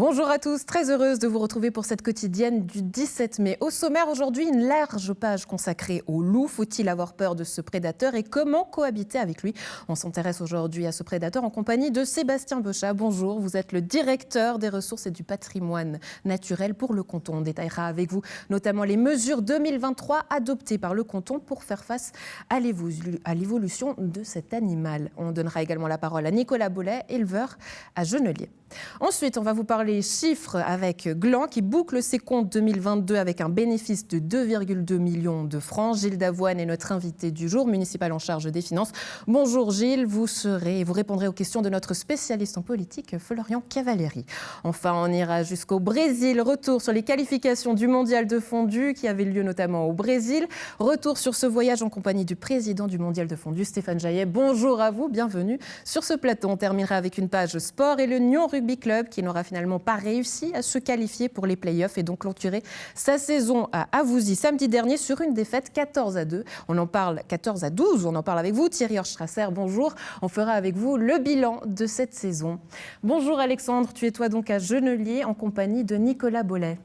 Bonjour à tous, très heureuse de vous retrouver pour cette quotidienne du 17 mai. Au sommaire aujourd'hui, une large page consacrée au loup. Faut-il avoir peur de ce prédateur et comment cohabiter avec lui? On s'intéresse aujourd'hui à ce prédateur en compagnie de Sébastien Beuchat. Bonjour, vous êtes le directeur des ressources et du patrimoine naturel pour le canton. On détaillera avec vous notamment les mesures 2023 adoptées par le canton pour faire face à l'évolution de cet animal. On donnera également la parole à Nicolas Bollet, éleveur à Genelier. Ensuite, on va vous parler chiffres avec Gland qui boucle ses comptes 2022 avec un bénéfice de 2,2 millions de francs. Gilles Davoine est notre invité du jour, municipal en charge des finances. Bonjour Gilles, vous répondrez aux questions de notre spécialiste en politique, Florian Cavalleri. Enfin, on ira jusqu'au Brésil. Retour sur les qualifications du mondial de fondue qui avait lieu notamment au Brésil. Retour sur ce voyage en compagnie du président du mondial de fondue, Stéphane Jaillet. Bonjour à vous, bienvenue sur ce plateau. On terminera avec une page sport et le Nyon Rugby Club qui n'aura finalement pas réussi à se qualifier pour les playoffs et donc clôturer sa saison à Avouzy samedi dernier sur une défaite 14-2. On en parle 14-12, on en parle avec vous Thierry Horstrasser, bonjour. On fera avec vous le bilan de cette saison. Bonjour Alexandre, tu es toi donc à Genelier en compagnie de Nicolas Bollet.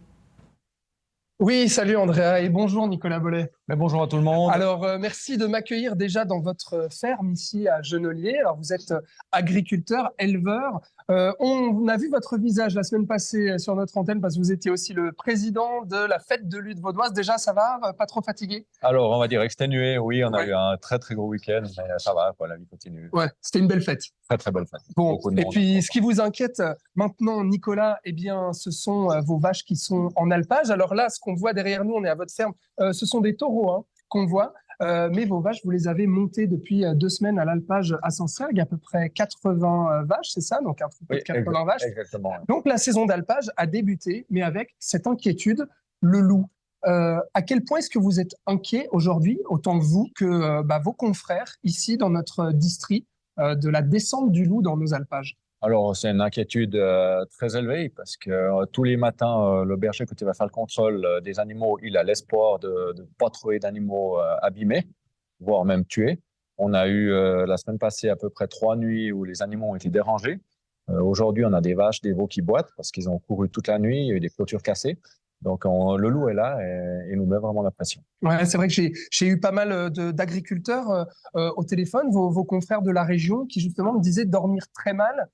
Oui, salut Andrea et bonjour Nicolas Bollet. Bonjour à tout le monde. Alors, merci de m'accueillir déjà dans votre ferme ici à Genelier. Alors, vous êtes agriculteur, éleveur. On a vu votre visage la semaine passée sur notre antenne parce que vous étiez aussi le président de la fête de lutte vaudoise. Déjà, ça va? Pas trop fatigué? Alors, on va dire exténué. Oui, on a eu un très très gros week-end, mais ça va, quoi, la vie continue. Ouais, c'était une belle fête. Très très belle fête. Bon, et puis ce qui vous inquiète maintenant, Nicolas, eh bien, ce sont vos vaches qui sont en alpage. Alors là, ce qu'on voit derrière nous, on est à votre ferme, ce sont des taureaux qu'on voit. Mais vos vaches, vous les avez montées depuis 2 semaines à l'alpage à Sancergues, à peu près 80 vaches, c'est ça? Donc un troupeau de 80 vaches. Exactement. Donc la saison d'alpage a débuté, mais avec cette inquiétude, le loup. À quel point est-ce que vous êtes inquiet aujourd'hui, autant vous que vos confrères ici dans notre district, de la descente du loup dans nos alpages? Alors, c'est une inquiétude très élevée parce que tous les matins, le berger, quand il va faire le contrôle des animaux, il a l'espoir de ne pas trouver d'animaux abîmés, voire même tués. On a eu la semaine passée à peu près 3 nuits où les animaux ont été dérangés. Aujourd'hui, on a des vaches, des veaux qui boitent parce qu'ils ont couru toute la nuit, il y a eu des clôtures cassées. Donc, le loup est là et nous met vraiment la pression. Ouais, c'est vrai que j'ai eu pas mal d'agriculteurs au téléphone, vos confrères de la région, qui justement me disaient dormir très mal.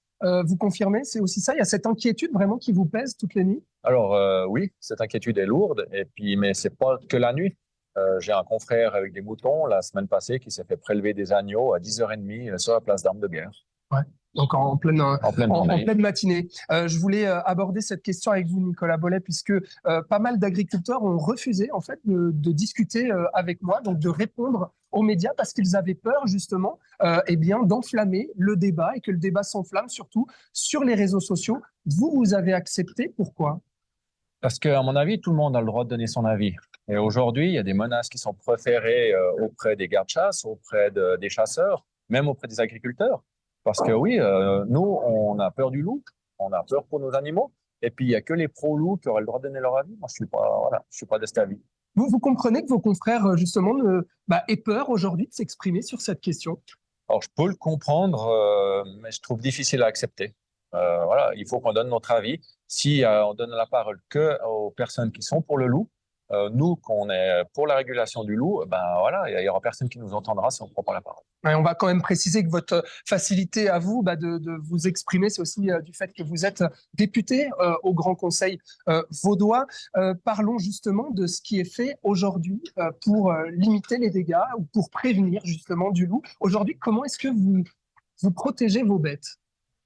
Vous confirmez, c'est aussi ça? Il y a cette inquiétude vraiment qui vous pèse toutes les nuits? Alors oui, cette inquiétude est lourde, mais c'est pas que la nuit. J'ai un confrère avec des moutons la semaine passée qui s'est fait prélever des agneaux à 10h30 sur la place d'Armes de Guerre. Ouais. Donc en pleine matinée. Je voulais aborder cette question avec vous, Nicolas Bollet, puisque pas mal d'agriculteurs ont refusé en fait de discuter avec moi, donc de répondre aux médias parce qu'ils avaient peur justement d'enflammer le débat et que le débat s'enflamme surtout sur les réseaux sociaux. Vous avez accepté, pourquoi? Parce qu'à mon avis, tout le monde a le droit de donner son avis. Et aujourd'hui, il y a des menaces qui sont proférées auprès des gardes-chasse, auprès des chasseurs, même auprès des agriculteurs. Parce que oui, nous, on a peur du loup, on a peur pour nos animaux. Et puis, il n'y a que les pro-loups qui auraient le droit de donner leur avis. Moi, je suis pas de cet avis. Vous comprenez que vos confrères, justement, aient peur aujourd'hui de s'exprimer sur cette question? Alors, je peux le comprendre, mais je trouve difficile à accepter. Il faut qu'on donne notre avis. Si on donne la parole que aux personnes qui sont pour le loup, nous, qu'on est pour la régulation du loup, il y aura personne qui nous entendra si on ne prend pas la parole. Ouais, on va quand même préciser que votre facilité à vous de vous exprimer, c'est aussi du fait que vous êtes député au Grand Conseil vaudois. Parlons justement de ce qui est fait aujourd'hui pour limiter les dégâts ou pour prévenir justement du loup. Aujourd'hui, comment est-ce que vous protégez vos bêtes?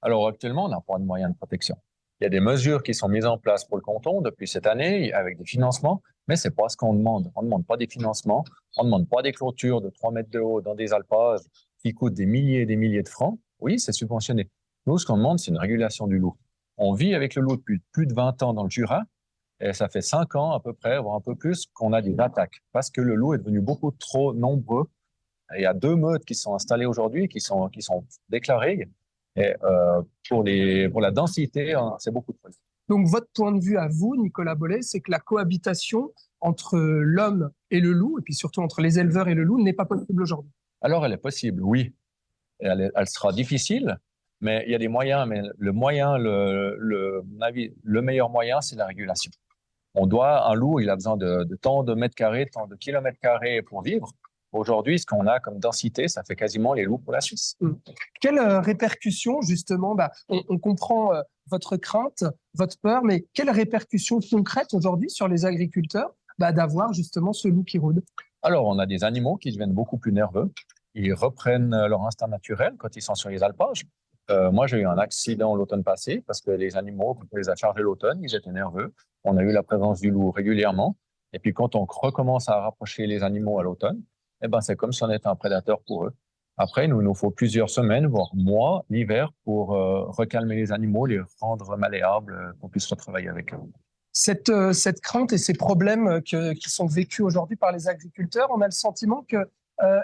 Alors actuellement, on n'a pas de moyens de protection. Il y a des mesures qui sont mises en place pour le canton depuis cette année avec des financements, mais ce n'est pas ce qu'on demande. On ne demande pas des financements, on ne demande pas des clôtures de 3 mètres de haut dans des alpages qui coûtent des milliers et des milliers de francs. Oui, c'est subventionné. Nous, ce qu'on demande, c'est une régulation du loup. On vit avec le loup depuis plus de 20 ans dans le Jura et ça fait 5 ans à peu près, voire un peu plus, qu'on a des attaques parce que le loup est devenu beaucoup trop nombreux. Il y a 2 meutes qui sont installées aujourd'hui, qui sont déclarées. Et pour la densité, c'est beaucoup de choses. Donc, votre point de vue à vous, Nicolas Bollet, c'est que la cohabitation entre l'homme et le loup, et puis surtout entre les éleveurs et le loup, n'est pas possible aujourd'hui? Alors, elle est possible, oui. Elle sera difficile, Mais il y a des moyens, mais le meilleur moyen, c'est la régulation. Un loup, il a besoin de tant de mètres carrés, tant de kilomètres carrés pour vivre. Aujourd'hui, ce qu'on a comme densité, ça fait quasiment les loups pour la Suisse. Quelles répercussions, justement, on comprend votre crainte, votre peur, mais quelles répercussions concrètes aujourd'hui sur les agriculteurs d'avoir justement ce loup qui rôde? Alors, on a des animaux qui deviennent beaucoup plus nerveux. Ils reprennent leur instinct naturel quand ils sont sur les alpages. Moi, j'ai eu un accident l'automne passé parce que les animaux, quand on les a chargés l'automne, ils étaient nerveux. On a eu la présence du loup régulièrement. Et puis, quand on recommence à rapprocher les animaux à l'automne, eh ben, c'est comme si on était un prédateur pour eux. Après, il nous faut plusieurs semaines, voire mois, l'hiver, pour recalmer les animaux, les rendre malléables, qu'on puisse retravailler avec eux. Cette crainte et ces problèmes qui sont vécus aujourd'hui par les agriculteurs, on a le sentiment que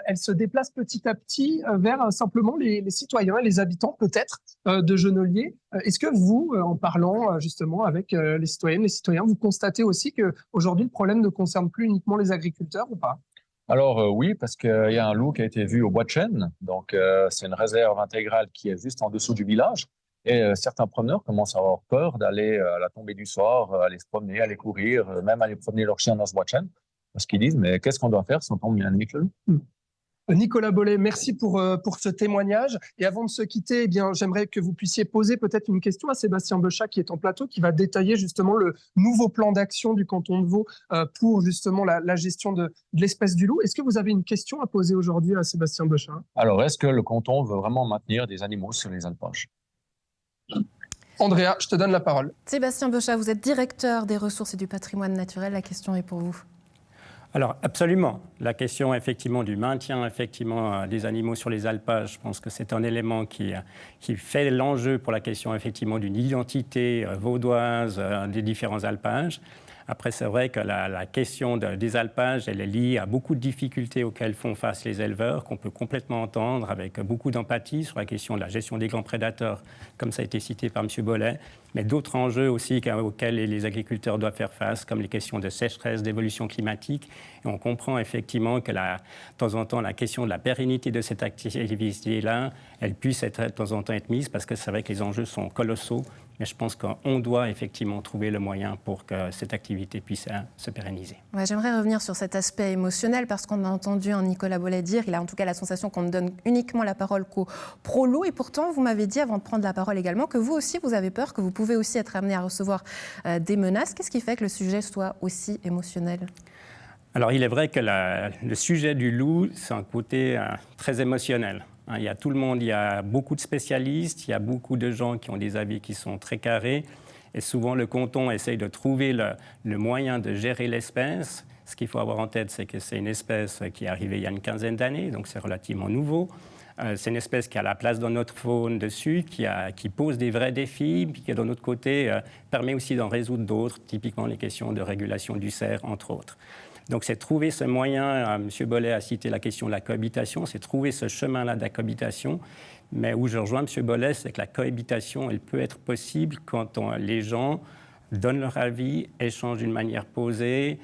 elle se déplace petit à petit vers simplement les citoyens et les habitants peut-être de Genolier. Est-ce que vous, en parlant justement avec les citoyennes, les citoyens, vous constatez aussi qu'aujourd'hui le problème ne concerne plus uniquement les agriculteurs ou pas? Alors oui, parce qu'il y a un loup qui a été vu au Bois de Chêne. Donc c'est une réserve intégrale qui est juste en dessous du village. Et certains promeneurs commencent à avoir peur d'aller à la tombée du soir, aller se promener, aller courir, même aller promener leur chien dans ce Bois de Chêne. Parce qu'ils disent, mais qu'est-ce qu'on doit faire si on tombe bien avec le loup? Nicolas Bollet, merci pour ce témoignage. Et avant de se quitter, eh bien, j'aimerais que vous puissiez poser peut-être une question à Sébastien Beuchat qui est en plateau, qui va détailler justement le nouveau plan d'action du canton de Vaud pour justement la gestion de l'espèce du loup. Est-ce que vous avez une question à poser aujourd'hui à Sébastien Beuchat? Alors, est-ce que le canton veut vraiment maintenir des animaux sur les alpages? Andrea, je te donne la parole. Sébastien Beuchat, vous êtes directeur des ressources et du patrimoine naturel. La question est pour vous. Alors absolument, la question effectivement du maintien effectivement des animaux sur les alpages, je pense que c'est un élément qui fait l'enjeu pour la question effectivement d'une identité vaudoise des différents alpages. Après, c'est vrai que la question des alpages, elle est liée à beaucoup de difficultés auxquelles font face les éleveurs, qu'on peut complètement entendre avec beaucoup d'empathie sur la question de la gestion des grands prédateurs, comme ça a été cité par M. Bollet, mais d'autres enjeux aussi auxquels les agriculteurs doivent faire face, comme les questions de sécheresse, d'évolution climatique. Et on comprend effectivement que de temps en temps, la question de la pérennité de cette activité-là, elle puisse de temps en temps être mise, parce que c'est vrai que les enjeux sont colossaux. Mais je pense qu'on doit effectivement trouver le moyen pour que cette activité puisse se pérenniser. Ouais, j'aimerais revenir sur cet aspect émotionnel parce qu'on a entendu Nicolas Bollet dire, il a en tout cas la sensation qu'on ne donne uniquement la parole qu'aux pro-loups. Et pourtant, vous m'avez dit avant de prendre la parole également que vous aussi, vous avez peur, que vous pouvez aussi être amené à recevoir des menaces. Qu'est-ce qui fait que le sujet soit aussi émotionnel ? Alors, il est vrai que le sujet du loup, c'est un côté très émotionnel. Il y a tout le monde, il y a beaucoup de spécialistes, il y a beaucoup de gens qui ont des avis qui sont très carrés. Et souvent, le canton essaye de trouver le moyen de gérer l'espèce. Ce qu'il faut avoir en tête, c'est que c'est une espèce qui est arrivée il y a une quinzaine d'années, donc c'est relativement nouveau. C'est une espèce qui a la place dans notre faune dessus, qui pose des vrais défis, puis qui, d'un autre côté, permet aussi d'en résoudre d'autres, typiquement les questions de régulation du cerf, entre autres. Donc, c'est trouver ce moyen, M. Bollet a cité la question de la cohabitation, c'est trouver ce chemin-là de la cohabitation. Mais où je rejoins M. Bollet, c'est que la cohabitation, elle peut être possible quand les gens donnent leur avis, échangent d'une manière posée,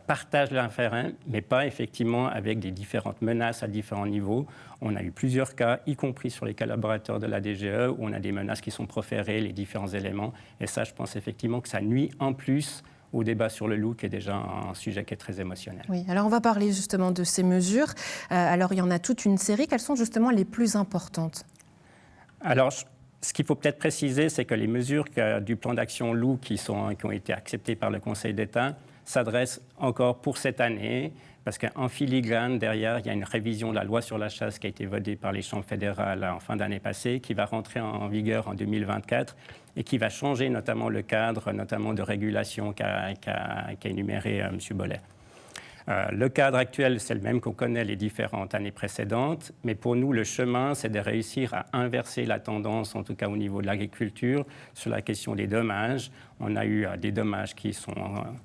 partagent l'intérêt, mais pas effectivement avec des différentes menaces à différents niveaux. On a eu plusieurs cas, y compris sur les collaborateurs de la DGE, où on a des menaces qui sont proférées, les différents éléments. Et ça, je pense effectivement que ça nuit en plus au débat sur le loup, qui est déjà un sujet qui est très émotionnel. Oui, alors on va parler justement de ces mesures. Alors il y en a toute une série. Quelles sont justement les plus importantes ? Alors, ce qu'il faut peut-être préciser, c'est que les mesures du plan d'action loup qui ont été acceptées par le Conseil d'État s'adressent encore pour cette année, parce qu'en filigrane, derrière, il y a une révision de la loi sur la chasse qui a été votée par les chambres fédérales en fin d'année passée, qui va rentrer en vigueur en 2024 et qui va changer notamment le cadre, notamment de régulation qu'a énuméré M. Bollet. Le cadre actuel, c'est le même qu'on connaît les différentes années précédentes, mais pour nous, le chemin, c'est de réussir à inverser la tendance, en tout cas au niveau de l'agriculture, sur la question des dommages. On a eu des dommages qui sont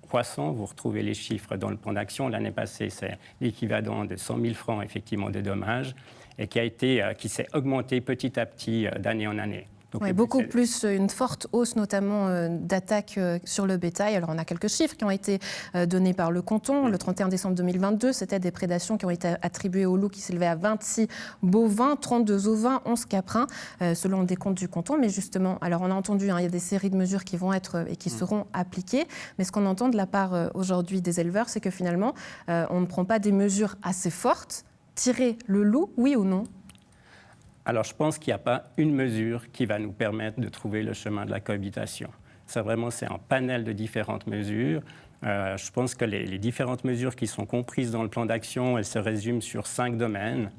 croissants. Vous retrouvez les chiffres dans le plan d'action. L'année passée, c'est l'équivalent de 100 000 francs, effectivement, de dommages, et qui s'est augmenté petit à petit d'année en année. Donc, ouais, beaucoup plus, une forte hausse notamment d'attaques sur le bétail. Alors on a quelques chiffres qui ont été donnés par le canton. Le 31 décembre 2022, c'était des prédations qui ont été attribuées aux loups qui s'élevaient à 26 bovins, 32 ovins, 11 caprins, selon le décompte du canton. Mais justement, alors on a entendu, il y a des séries de mesures qui vont être et qui seront appliquées. Mais ce qu'on entend de la part aujourd'hui des éleveurs, c'est que finalement, on ne prend pas des mesures assez fortes. Tirer le loup, oui ou non ? Alors, je pense qu'il n'y a pas une mesure qui va nous permettre de trouver le chemin de la cohabitation. Ça, vraiment, c'est un panel de différentes mesures. Je pense que les différentes mesures qui sont comprises dans le plan d'action, elles se résument sur 5 domaines.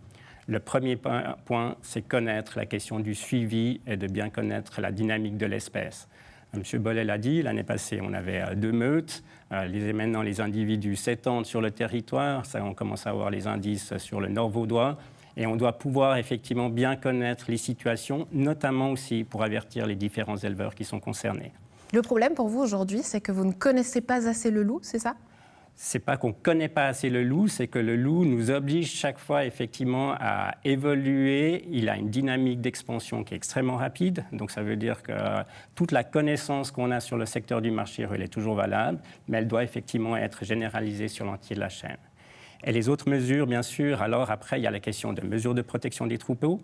Le premier point, c'est connaître la question du suivi et de bien connaître la dynamique de l'espèce. M. Bollet l'a dit, l'année passée, on avait 2 meutes. Maintenant, les individus s'étendent sur le territoire. Ça, on commence à avoir les indices sur le nord vaudois. Et on doit pouvoir effectivement bien connaître les situations, notamment aussi pour avertir les différents éleveurs qui sont concernés. Le problème pour vous aujourd'hui, c'est que vous ne connaissez pas assez le loup, c'est ça ? C'est pas qu'on ne connaît pas assez le loup, c'est que le loup nous oblige chaque fois effectivement à évoluer. Il a une dynamique d'expansion qui est extrêmement rapide. Donc ça veut dire que toute la connaissance qu'on a sur le secteur du marché rural est toujours valable, mais elle doit effectivement être généralisée sur l'entier de la chaîne. Et les autres mesures, bien sûr, alors après, il y a la question de mesures de protection des troupeaux.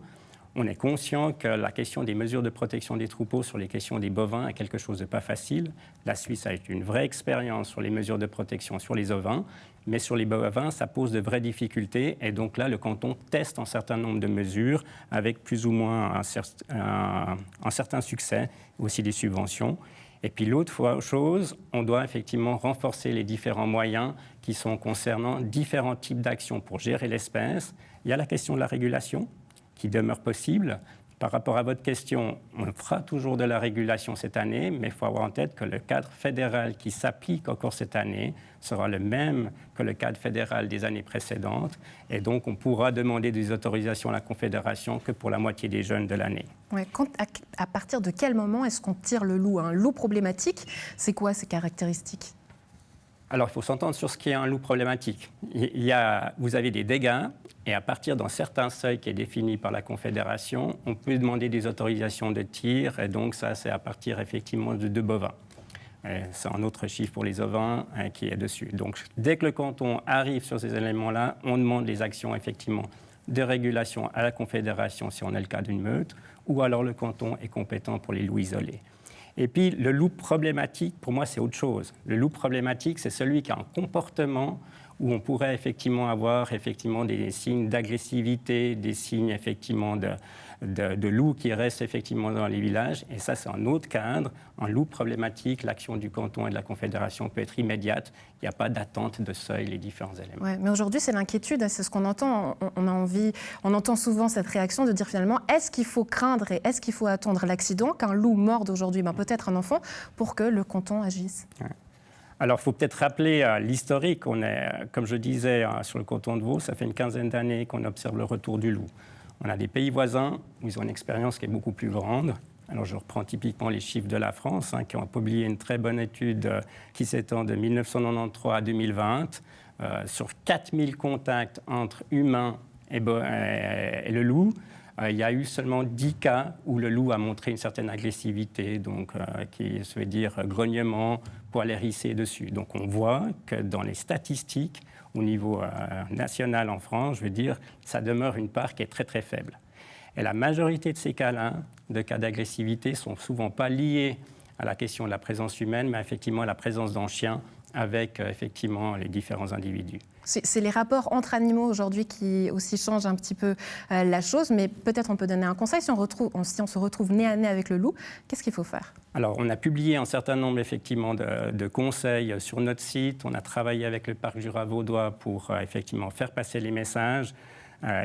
On est conscient que la question des mesures de protection des troupeaux sur les questions des bovins est quelque chose de pas facile. La Suisse a eu une vraie expérience sur les mesures de protection sur les ovins, mais sur les bovins, ça pose de vraies difficultés. Et donc là, le canton teste un certain nombre de mesures avec plus ou moins un certain succès, aussi des subventions. Et puis l'autre chose, on doit effectivement renforcer les différents moyens qui sont concernant différents types d'actions pour gérer l'espèce. Il y a la question de la régulation qui demeure possible. Par rapport à votre question, on fera toujours de la régulation cette année, mais il faut avoir en tête que le cadre fédéral qui s'applique encore cette année sera le même que le cadre fédéral des années précédentes. Et donc, on pourra demander des autorisations à la Confédération que pour la moitié des jeunes de l'année. Ouais, à partir de quel moment est-ce qu'on tire le loup ? Un loup problématique, c'est quoi ses caractéristiques ? Alors, il faut s'entendre sur ce qui est un loup problématique. Vous avez des dégâts, et à partir d'un certain seuil qui est défini par la Confédération, on peut demander des autorisations de tir, et donc ça, c'est à partir effectivement de 2 bovins. C'est un autre chiffre pour les ovins qui est dessus. Donc, dès que le canton arrive sur ces éléments-là, on demande les actions effectivement de régulation à la Confédération si on est le cas d'une meute, ou alors le canton est compétent pour les loups isolés. Et puis, le loup problématique, pour moi, c'est autre chose. Le loup problématique, c'est celui qui a un comportement où on pourrait effectivement avoir des signes d'agressivité, des signes effectivement de loups qui restent effectivement dans les villages. Et ça, c'est un autre cadre. Un loup problématique, l'action du canton et de la Confédération peut être immédiate. Il n'y a pas d'attente de seuil, les différents éléments. Ouais, mais aujourd'hui, c'est l'inquiétude, c'est ce qu'on entend. On entend souvent cette réaction de dire finalement, est-ce qu'il faut craindre et est-ce qu'il faut attendre l'accident qu'un loup morde aujourd'hui, peut-être un enfant, pour que le canton agisse ? Ouais. Alors, il faut peut-être rappeler l'historique. On est, comme je disais, sur le canton de Vaud, ça fait une quinzaine d'années qu'on observe le retour du loup. On a des pays voisins où ils ont une expérience qui est beaucoup plus grande. Alors, je reprends typiquement les chiffres de la France, qui ont publié une très bonne étude qui s'étend de 1993 à 2020. Sur 4000 contacts entre humains et le loup, il y a eu seulement 10 cas où le loup a montré une certaine agressivité, donc qui veut dire grognement, poil hérissé dessus. Donc on voit que dans les statistiques, au niveau national en France, ça demeure une part qui est très très faible. Et la majorité de ces cas-là, de cas d'agressivité, sont souvent pas liés à la question de la présence humaine, mais effectivement à la présence d'un chien avec effectivement les différents individus. C'est les rapports entre animaux aujourd'hui qui aussi changent un petit peu la chose, mais peut-être on peut donner un conseil. Si on se retrouve nez à nez avec le loup, qu'est-ce qu'il faut faire ? Alors, on a publié un certain nombre effectivement de conseils sur notre site. On a travaillé avec le Parc Jura vaudois pour effectivement faire passer les messages.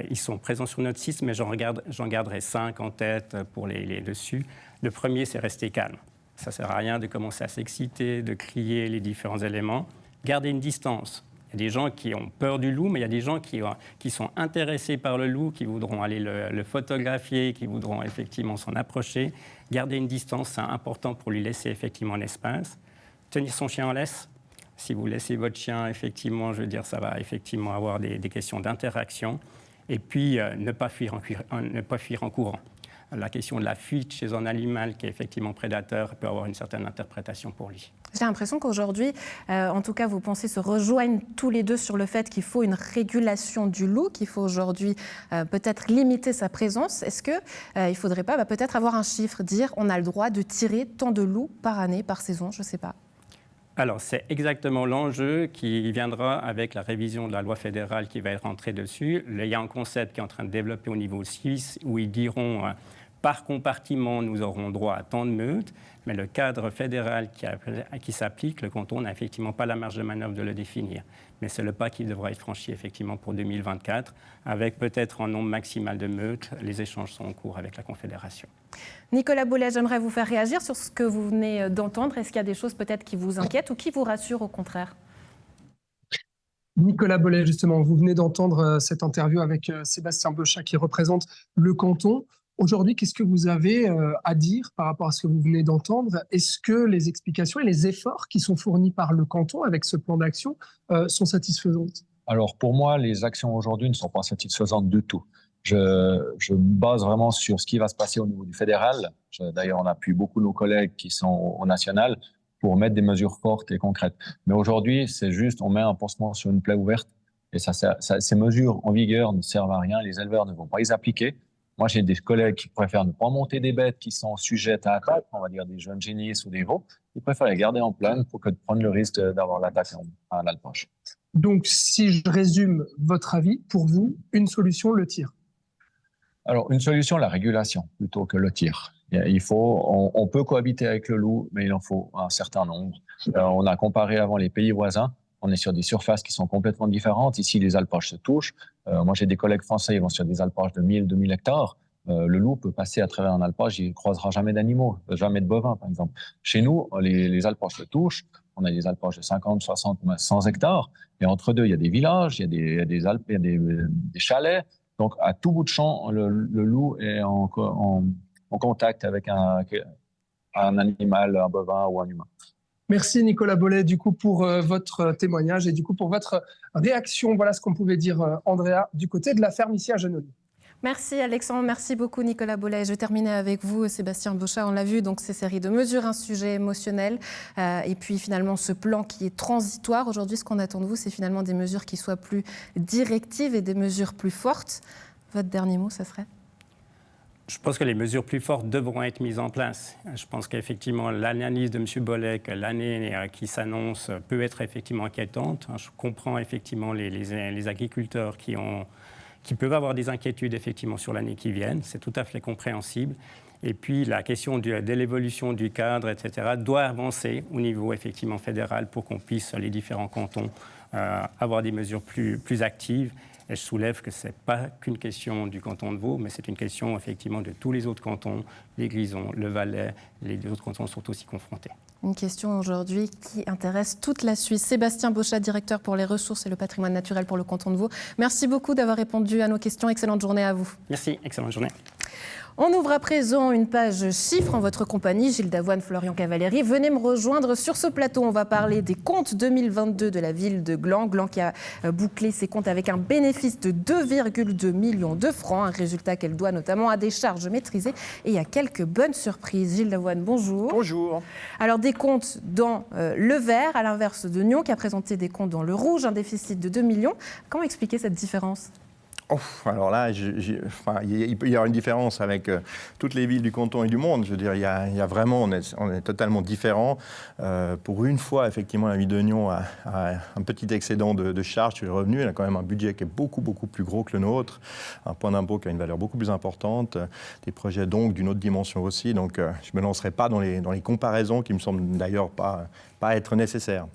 Ils sont présents sur notre site, mais j'en garderai 5 en tête pour les dessus. Le premier, c'est rester calme. Ça ne sert à rien de commencer à s'exciter, de crier les différents éléments. Garder une distance. Il y a des gens qui ont peur du loup, mais il y a des gens qui sont intéressés par le loup, qui voudront aller le photographier, qui voudront effectivement s'en approcher. Garder une distance, c'est important pour lui laisser effectivement l'espace. Tenir son chien en laisse. Si vous laissez votre chien, effectivement, ça va effectivement avoir des questions d'interaction. Et puis, ne pas fuir en courant. la question de la fuite chez un animal qui est effectivement prédateur peut avoir une certaine interprétation pour lui. J'ai l'impression qu'aujourd'hui, en tout cas, vos pensées se rejoignent tous les deux sur le fait qu'il faut une régulation du loup, qu'il faut aujourd'hui peut-être limiter sa présence. Est-ce qu'il ne faudrait pas peut-être avoir un chiffre, dire on a le droit de tirer tant de loups par année, par saison, je ne sais pas. Alors, c'est exactement l'enjeu qui viendra avec la révision de la loi fédérale qui va être entrée dessus. Il y a un concept qui est en train de développer au niveau suisse où ils diront par compartiment, nous aurons droit à tant de meutes, mais le cadre fédéral qui s'applique, le canton n'a effectivement pas la marge de manœuvre de le définir. Mais c'est le pas qui devra être franchi effectivement pour 2024, avec peut-être un nombre maximal de meutes. Les échanges sont en cours avec la Confédération. Nicolas Bollet, j'aimerais vous faire réagir sur ce que vous venez d'entendre. Est-ce qu'il y a des choses peut-être qui vous inquiètent ou qui vous rassurent au contraire ? Nicolas Bollet, justement, vous venez d'entendre cette interview avec Sébastien Bochat qui représente le canton. Aujourd'hui, qu'est-ce que vous avez à dire par rapport à ce que vous venez d'entendre ? Est-ce que les explications et les efforts qui sont fournis par le canton avec ce plan d'action sont satisfaisants ? Alors pour moi, les actions aujourd'hui ne sont pas satisfaisantes du tout. Je me base vraiment sur ce qui va se passer au niveau du fédéral. D'ailleurs, on appuie beaucoup nos collègues qui sont au national pour mettre des mesures fortes et concrètes. Mais aujourd'hui, c'est juste, on met un pansement sur une plaie ouverte et ces mesures en vigueur ne servent à rien. Les éleveurs ne vont pas les appliquer. Moi, j'ai des collègues qui préfèrent ne pas monter des bêtes qui sont sujettes à attaque, on va dire des jeunes génisses ou des veaux. Ils préfèrent les garder en plaine pour que de prendre le risque d'avoir l'attaque à un alpage. Donc, si je résume votre avis, pour vous, une solution, le tir. Alors, une solution, la régulation plutôt que le tir. On peut cohabiter avec le loup, mais il en faut un certain nombre. On a comparé avant les pays voisins. On est sur des surfaces qui sont complètement différentes. Ici, les alpages se touchent. Moi, j'ai des collègues français, ils vont sur des alpages de 1000, 2000 hectares. Le loup peut passer à travers un alpage, il ne croisera jamais d'animaux, jamais de bovins, par exemple. Chez nous, les alpages se touchent. On a des alpages de 50, 60, 100 hectares. Et entre deux, il y a des villages, il y a des Alpes, il y a des chalets. Donc, à tout bout de champ, le loup est en contact avec un animal, un bovin ou un humain. Merci Nicolas Bollet du coup pour votre témoignage et du coup pour votre réaction. Voilà ce qu'on pouvait dire, Andrea, du côté de la ferme ici à Genolier. Merci Alexandre, merci beaucoup Nicolas Bollet. Je terminais avec vous, Sébastien Bochat. On l'a vu, donc ces séries de mesures, un sujet émotionnel et puis finalement ce plan qui est transitoire. Aujourd'hui, ce qu'on attend de vous, c'est finalement des mesures qui soient plus directives et des mesures plus fortes. Votre dernier mot, ça serait ? Je pense que les mesures plus fortes devront être mises en place. Je pense qu'effectivement, l'analyse de M. Bollet, que l'année qui s'annonce peut être effectivement inquiétante. Je comprends effectivement les agriculteurs qui peuvent avoir des inquiétudes effectivement sur l'année qui vient. C'est tout à fait compréhensible. Et puis la question de l'évolution du cadre, etc., doit avancer au niveau effectivement fédéral pour qu'on puisse, les différents cantons, avoir des mesures plus actives. Et je soulève que ce n'est pas qu'une question du canton de Vaud, mais c'est une question effectivement de tous les autres cantons, les Grisons, le Valais, les autres cantons sont aussi confrontés. Une question aujourd'hui qui intéresse toute la Suisse. Sébastien Bochat, directeur pour les ressources et le patrimoine naturel pour le canton de Vaud. Merci beaucoup d'avoir répondu à nos questions. Excellente journée à vous. Merci, excellente journée. On ouvre à présent une page chiffres en votre compagnie. Gilles Davoine, Florian Cavalieri, venez me rejoindre sur ce plateau. On va parler des comptes 2022 de la ville de Gland. Gland qui a bouclé ses comptes avec un bénéfice de 2,2 millions de francs. Un résultat qu'elle doit notamment à des charges maîtrisées et à quelques bonnes surprises. Gilles Davoine, bonjour. Bonjour. Alors des comptes dans le vert, à l'inverse de Nyon qui a présenté des comptes dans le rouge, un déficit de 2 millions. Comment expliquer cette différence ? Alors là, il peut y avoir une différence avec toutes les villes du canton et du monde. Je veux dire, il y a vraiment, on est totalement différents. Pour une fois, effectivement, la ville de Nyon a un petit excédent de charges sur les revenus. Elle a quand même un budget qui est beaucoup plus gros que le nôtre, un point d'impôt qui a une valeur beaucoup plus importante, des projets donc d'une autre dimension aussi. Donc, je ne me lancerai pas dans les comparaisons qui me semblent d'ailleurs pas être nécessaires.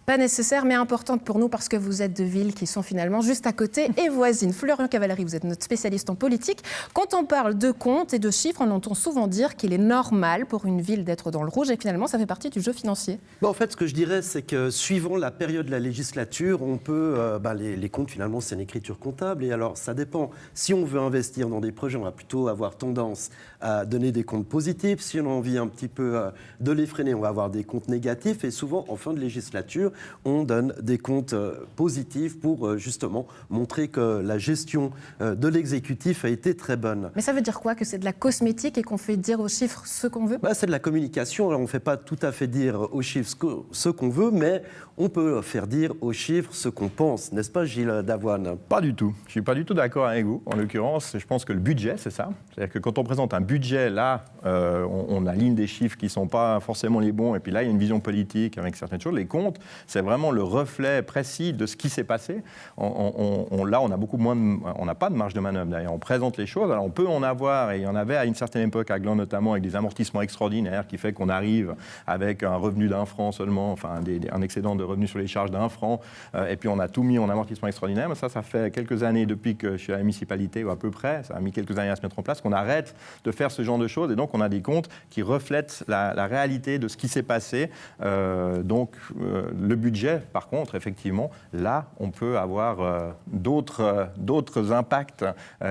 Pas nécessaire, mais importante pour nous parce que vous êtes de villes qui sont finalement juste à côté et voisines. Florian Cavalieri, vous êtes notre spécialiste en politique. Quand on parle de comptes et de chiffres, on entend souvent dire qu'il est normal pour une ville d'être dans le rouge et finalement, ça fait partie du jeu financier. En fait, ce que je dirais, c'est que suivant la période de la législature, on peut, les comptes, finalement, c'est une écriture comptable. Et alors, ça dépend. Si on veut investir dans des projets, on va plutôt avoir tendance à donner des comptes positifs. Si on a envie un petit peu de les freiner, on va avoir des comptes négatifs. Et souvent, en fin de législature, on donne des comptes positifs pour justement montrer que la gestion de l'exécutif a été très bonne. Mais ça veut dire quoi? Que c'est de la cosmétique et qu'on fait dire aux chiffres ce qu'on veut? C'est de la communication. Alors, on ne fait pas tout à fait dire aux chiffres ce qu'on veut, mais on peut faire dire aux chiffres ce qu'on pense. N'est-ce pas, Gilles Davoine? Pas du tout. Je ne suis pas du tout d'accord avec vous. En l'occurrence, je pense que le budget, c'est ça. C'est-à-dire que quand on présente un budget, là, on aligne des chiffres qui ne sont pas forcément les bons, et puis là, il y a une vision politique avec certaines choses. Les comptes, c'est vraiment le reflet précis de ce qui s'est passé. Là, on a beaucoup moins on n'a pas de marge de manœuvre, d'ailleurs. On présente les choses. Alors, on peut en avoir, et il y en avait à une certaine époque, à Gland notamment, avec des amortissements extraordinaires, qui fait qu'on arrive avec un revenu d'1 franc seulement, enfin, un excédent de revenus sur les charges d'1 franc, et puis on a tout mis en amortissement extraordinaire. Mais ça fait quelques années depuis que je suis à la municipalité, ou à peu près, ça a mis quelques années à se mettre en place, qu'on arrête de faire ce genre de choses, et donc on a des comptes qui reflètent la réalité de ce qui s'est passé. Le budget, par contre, effectivement, là, on peut avoir d'autres impacts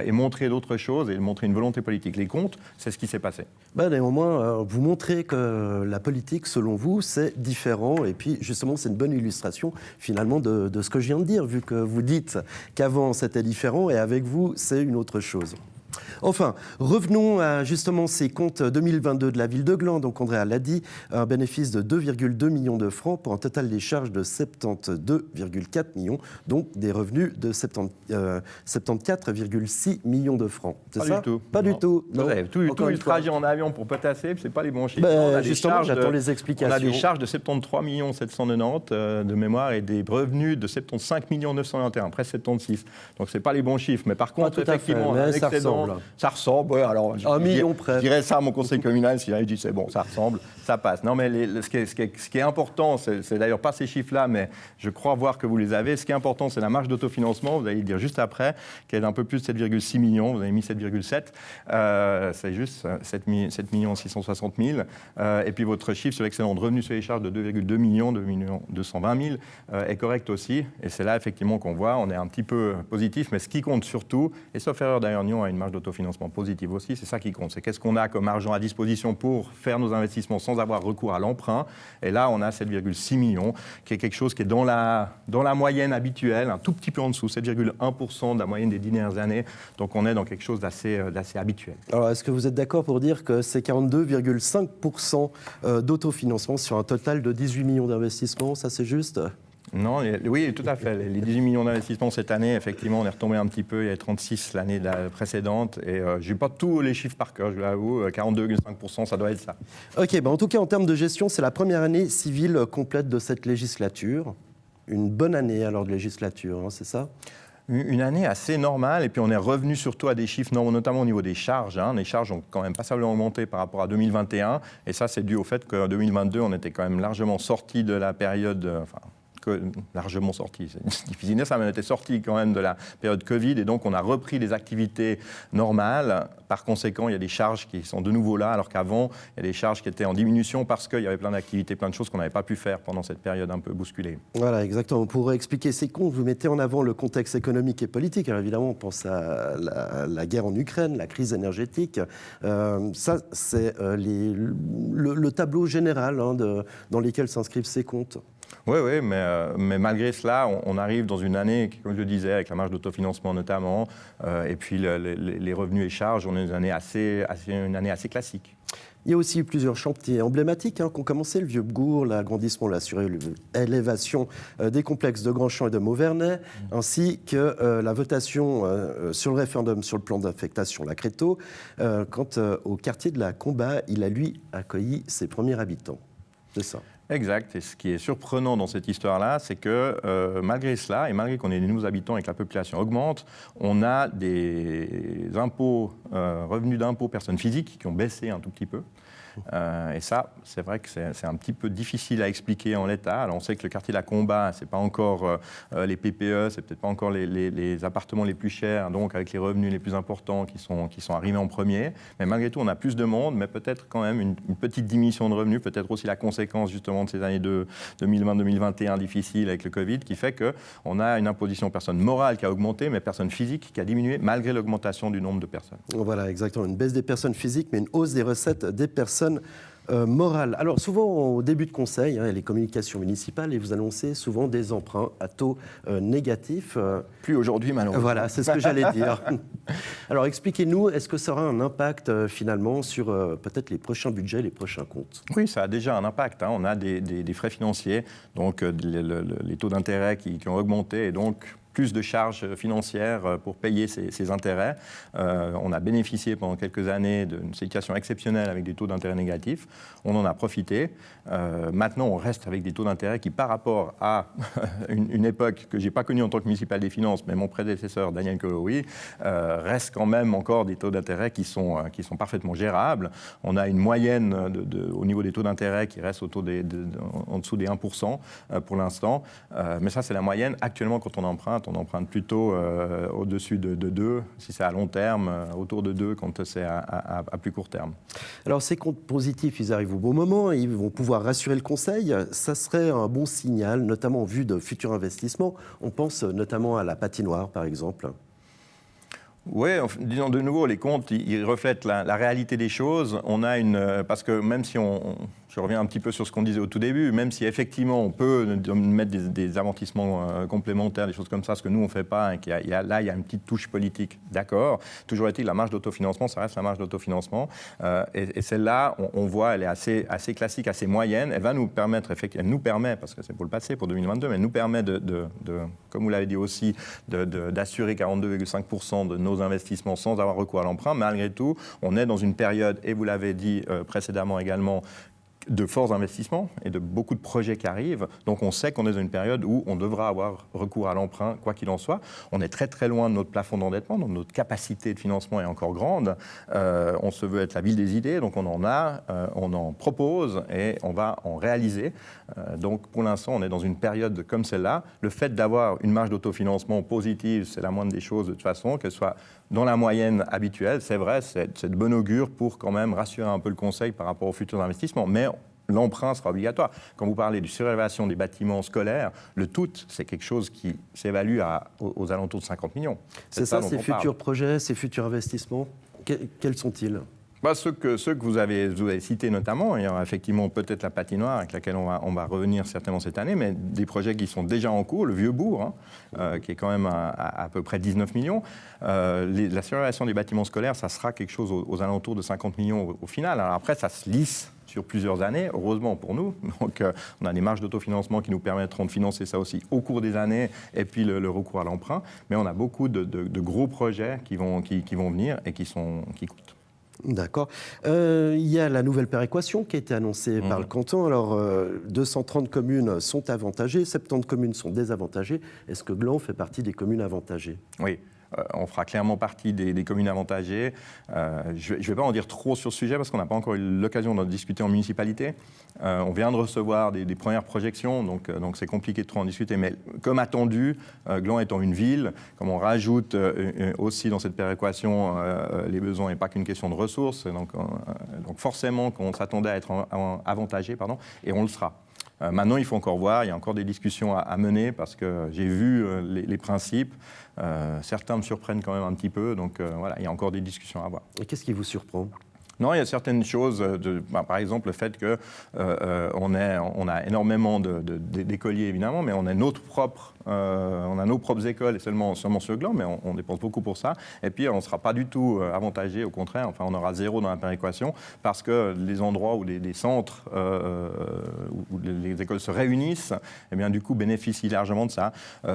et montrer d'autres choses et montrer une volonté politique. Les comptes, c'est ce qui s'est passé. Néanmoins, vous montrez que la politique, selon vous, c'est différent. Et puis, justement, c'est une bonne illustration, finalement, de ce que je viens de dire, vu que vous dites qu'avant, c'était différent, et avec vous, c'est une autre chose. Enfin, revenons à justement ces comptes 2022 de la ville de Gland. Donc Andrea l'a dit, un bénéfice de 2,2 millions de francs pour un total des charges de 72,4 millions, donc des revenus de 74,6 millions de francs. C'est pas ça? Du tout. Pas du tout. Tout le trajet en avion pour potasser, c'est pas les bons chiffres. Justement, j'attends les explications. On a des charges de 73 790 de mémoire et des revenus de 75 991, presque 76. Donc c'est pas les bons chiffres. Mais par contre, effectivement, on a un excédent. Ça ressemble, ouais, alors je dirais ça à mon conseil communal, s'il dit c'est bon, ça ressemble, ça passe. Non, mais ce qui est important, c'est d'ailleurs pas ces chiffres-là, mais je crois voir que vous les avez. Ce qui est important, c'est la marge d'autofinancement, vous allez le dire juste après, qui est d'un peu plus de 7,6 millions, vous avez mis 7,7, c'est juste 7 660 000. Et puis votre chiffre sur l'excédent de revenus sur les charges de 2,2 millions, 2 220 000, est correct aussi. Et c'est là, effectivement, qu'on voit, on est un petit peu positif, mais ce qui compte surtout, et sauf erreur d'ailleurs, Nyon a une marge d'autofinancement positive aussi, c'est ça qui compte. C'est qu'est-ce qu'on a comme argent à disposition pour faire nos investissements sans avoir recours à l'emprunt. Et là, on a 7,6 millions, qui est quelque chose qui est dans la moyenne habituelle, un tout petit peu en dessous, 7,1% de la moyenne des 10 dernières années. Donc on est dans quelque chose d'assez habituel. Alors, est-ce que vous êtes d'accord pour dire que c'est 42,5% d'autofinancement sur un total de 18 millions d'investissements? Ça, c'est juste? Non, oui, tout à fait. Les 18 millions d'investissements cette année, effectivement, on est retombé un petit peu. Il y avait 36 l'année précédente. Et je n'ai pas tous les chiffres par cœur, je l'avoue. 42,5%, ça doit être ça. OK, en tout cas, en termes de gestion, c'est la première année civile complète de cette législature. Une bonne année, alors, de législature, hein, c'est ça? Une année assez normale, et puis on est revenu surtout à des chiffres, notamment au niveau des charges. Les charges ont quand même passablement augmenté par rapport à 2021. Et ça, c'est dû au fait qu'en 2022, on était quand même largement sorti de la période... largement sorti, c'est difficile de dire ça, mais on était sorti quand même de la période Covid, et donc on a repris les activités normales. Par conséquent, il y a des charges qui sont de nouveau là, alors qu'avant, il y a des charges qui étaient en diminution parce qu'il y avait plein d'activités, plein de choses qu'on n'avait pas pu faire pendant cette période un peu bousculée. Voilà, exactement. Pour expliquer ces comptes, vous mettez en avant le contexte économique et politique. Alors évidemment, on pense à la guerre en Ukraine, la crise énergétique. Ça, c'est le tableau général dans lequel s'inscrivent ces comptes. Oui, mais malgré cela, on arrive dans une année, comme je disais, avec la marge d'autofinancement notamment, et puis les revenus et charges, on est une année assez classique. Il y a aussi eu plusieurs chantiers emblématiques qui ont commencé, le Vieux-Bourg, l'agrandissement, la surélévation des complexes de Grandchamp et de Mauvernay, ainsi que la votation sur le référendum sur le plan d'affectation, la Créteau. Quant au quartier de la Combat, il a, lui, accueilli ses premiers habitants. C'est ça. Exact. Et ce qui est surprenant dans cette histoire-là, c'est que malgré cela, et malgré qu'on ait des nouveaux habitants et que la population augmente, on a des impôts, revenus d'impôts personnes physiques qui ont baissé un tout petit peu. Et ça, c'est vrai que c'est un petit peu difficile à expliquer en l'état. Alors on sait que le quartier de la Combat, c'est pas encore les PPE, c'est peut-être pas encore les appartements les plus chers, donc avec les revenus les plus importants qui sont arrivés en premier. Mais malgré tout, on a plus de monde, mais peut-être quand même une petite diminution de revenus, peut-être aussi la conséquence justement de ces années de 2020-2021 difficiles avec le Covid, qui fait qu'on a une imposition personne morale qui a augmenté, mais personne physique qui a diminué malgré l'augmentation du nombre de personnes. Voilà, exactement. Une baisse des personnes physiques, mais une hausse des recettes des personnes morale. Alors souvent au début de conseil, les communications municipales, et vous annoncez souvent des emprunts à taux négatifs. Plus aujourd'hui malheureusement. Voilà, c'est ce que j'allais dire. Alors expliquez-nous, est-ce que ça aura un impact finalement sur peut-être les prochains budgets, les prochains comptes? Oui, ça a déjà un impact. On a des frais financiers, donc les taux d'intérêt qui ont augmenté et donc plus de charges financières pour payer ces intérêts. On a bénéficié pendant quelques années d'une situation exceptionnelle avec des taux d'intérêt négatifs. On en a profité. Maintenant, on reste avec des taux d'intérêt qui, par rapport à une époque que je n'ai pas connue en tant que municipal des finances, mais mon prédécesseur, Daniel Koloui, reste quand même encore des taux d'intérêt qui sont parfaitement gérables. On a une moyenne au niveau des taux d'intérêt qui reste en dessous des 1% pour l'instant. Mais ça, c'est la moyenne. Actuellement, quand on emprunte plutôt au-dessus de 2, si c'est à long terme, autour de 2 quand c'est à plus court terme. Alors ces comptes positifs, ils arrivent au bon moment, ils vont pouvoir rassurer le conseil. Ça serait un bon signal, notamment en vue de futurs investissements. On pense notamment à la patinoire, par exemple. Oui, disons de nouveau, les comptes, ils reflètent la réalité des choses. On a parce que même si je reviens un petit peu sur ce qu'on disait au tout début, même si effectivement on peut mettre des amortissements complémentaires, des choses comme ça, ce que nous on ne fait pas, et il y a une petite touche politique, d'accord. Toujours est-il, la marge d'autofinancement, ça reste la marge d'autofinancement. Et celle-là, on voit, elle est assez classique, assez moyenne. Elle va nous permettre, elle nous permet, parce que c'est pour le passé, pour 2022, mais elle nous permet comme vous l'avez dit aussi, d'assurer 42,5% de nos investissements sans avoir recours à l'emprunt. Malgré tout, on est dans une période, et vous l'avez dit précédemment également, de forts investissements et de beaucoup de projets qui arrivent. Donc on sait qu'on est dans une période où on devra avoir recours à l'emprunt, quoi qu'il en soit. On est très très loin de notre plafond d'endettement, donc notre capacité de financement est encore grande. On se veut être la ville des idées, donc on en propose et on va en réaliser. Donc pour l'instant, on est dans une période comme celle-là. Le fait d'avoir une marge d'autofinancement positive, c'est la moindre des choses de toute façon, qu'elle soit dans la moyenne habituelle, c'est vrai, c'est de bon augure pour quand même rassurer un peu le conseil par rapport aux futurs investissements. Mais l'emprunt sera obligatoire. Quand vous parlez de surélévation des bâtiments scolaires, le tout, c'est quelque chose qui s'évalue aux alentours de 50 millions. C'est ça, ces futurs projets, ces futurs investissements, quels sont-ils ? Ceux que vous avez cités notamment, il y aura effectivement peut-être la patinoire avec laquelle on va revenir certainement cette année, mais des projets qui sont déjà en cours, le Vieux-Bourg, qui est quand même à peu près 19 millions. La surélévation des bâtiments scolaires, ça sera quelque chose aux alentours de 50 millions au final. Alors après, ça se lisse sur plusieurs années, heureusement pour nous. Donc, on a des marges d'autofinancement qui nous permettront de financer ça aussi au cours des années, et puis le recours à l'emprunt. Mais on a beaucoup de gros projets qui vont venir et qui coûtent. D'accord. Il y a la nouvelle péréquation qui a été annoncée par le canton. Alors, 230 communes sont avantagées, 70 communes sont désavantagées. Est-ce que Gland fait partie des communes avantagées ? Oui. On fera clairement partie des communes avantagées. Je ne vais pas en dire trop sur ce sujet parce qu'on n'a pas encore eu l'occasion d'en discuter en municipalité. On vient de recevoir des premières projections, donc c'est compliqué de trop en discuter. Mais comme attendu, Gland étant une ville, comme on rajoute aussi dans cette péréquation les besoins et pas qu'une question de ressources, donc forcément qu'on s'attendait à être avantagé, et on le sera. Maintenant, il faut encore voir, il y a encore des discussions à mener parce que j'ai vu les principes. Certains me surprennent quand même un petit peu, donc voilà, il y a encore des discussions à avoir. Et qu'est-ce qui vous surprend ? Non, il y a certaines choses, par exemple le fait qu'on a énormément d'écoliers évidemment, mais on a nos propres écoles et seulement sur Gland, mais on dépense beaucoup pour ça. Et puis on ne sera pas du tout avantagé, au contraire, enfin on aura 0 dans la péréquation parce que les endroits où les centres, où les écoles se réunissent, eh bien du coup bénéficient largement de ça.